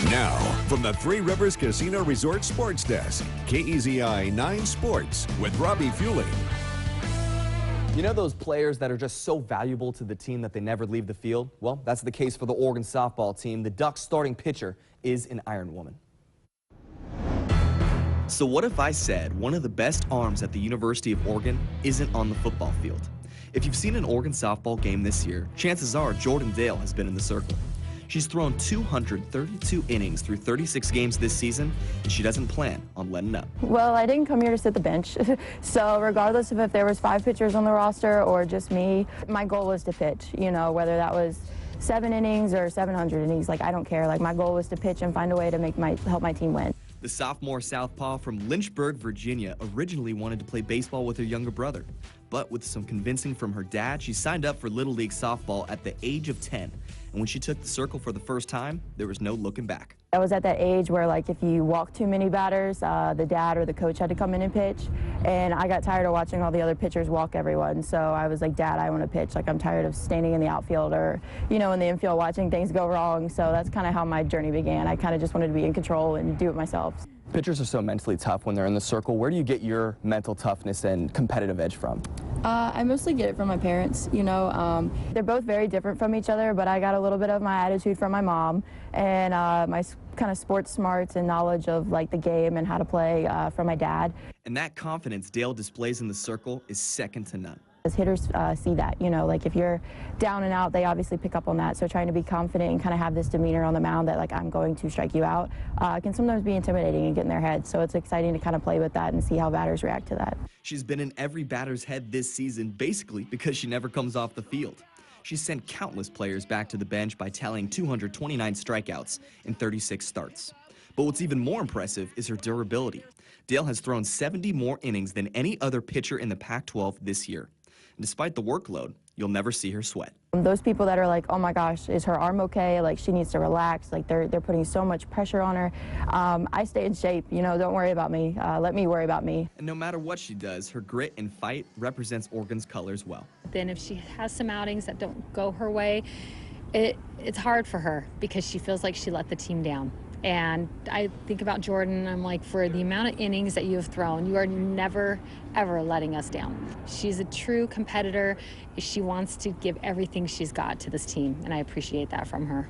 Now, from the Three Rivers Casino Resort Sports Desk, KEZI 9 Sports with Robbie Fueling. You know those players that are just so valuable to the team that they never leave the field? Well, that's the case for the Oregon softball team. The Ducks' starting pitcher is an Ironwoman. So what if I said one of the best arms at the University of Oregon isn't on the football field? If you've seen an Oregon softball game this year, chances are Jordan Dale has been in the circle. She's thrown 232 innings through 36 games this season, and she doesn't plan on letting up. Well, I didn't come here to sit the bench, so regardless of if there was 5 pitchers on the roster or just me, my goal was to pitch, you know, whether that was 7 innings or 700 innings, like I don't care. Like my goal was to pitch and find a way to help my team win. The sophomore southpaw from Lynchburg, Virginia, originally wanted to play baseball with her younger brother. But with some convincing from her dad, she signed up for Little League softball at the age of 10. And when she took the circle for the first time, there was no looking back. I was at that age where, like, if you walk too many batters, the dad or the coach had to come in and pitch. And I got tired of watching all the other pitchers walk everyone. So I was like, Dad, I want to pitch. Like, I'm tired of standing in the outfield or, you know, in the infield watching things go wrong. So that's kind of how my journey began. I kind of just wanted to be in control and do it myself. Pitchers are so mentally tough when they're in the circle. Where do you get your mental toughness and competitive edge from? I mostly get it from my parents, you know. They're both very different from each other, but I got a little bit of my attitude from my mom and my kind of sports smarts and knowledge of like the game and how to play from my dad. And that confidence Dale displays in the circle is second to none. As hitters see that, you know, like if you're down and out, they obviously pick up on that. So trying to be confident and kind of have this demeanor on the mound that like I'm going to strike you out can sometimes be intimidating and get in their head. So it's exciting to kind of play with that and see how batters react to that. She's been in every batter's head this season basically because she never comes off the field. She's sent countless players back to the bench by tallying 229 strikeouts in 36 starts. But what's even more impressive is her durability. Dale has thrown 70 more innings than any other pitcher in the Pac-12 this year. And despite the workload, you'll never see her sweat. Those people that are like, oh my gosh, is her arm okay? Like she needs to relax. Like they're putting so much pressure on her. I stay in shape, you know, don't worry about me. Let me worry about me. And no matter what she does, her grit and fight represents Oregon's colors well. Then if she has some outings that don't go her way, it's hard for her because she feels like she let the team down. And I think about Jordan, I'm like, for the amount of innings that you have thrown, you are never, ever letting us down. She's a true competitor. She wants to give everything she's got to this team, and I appreciate that from her.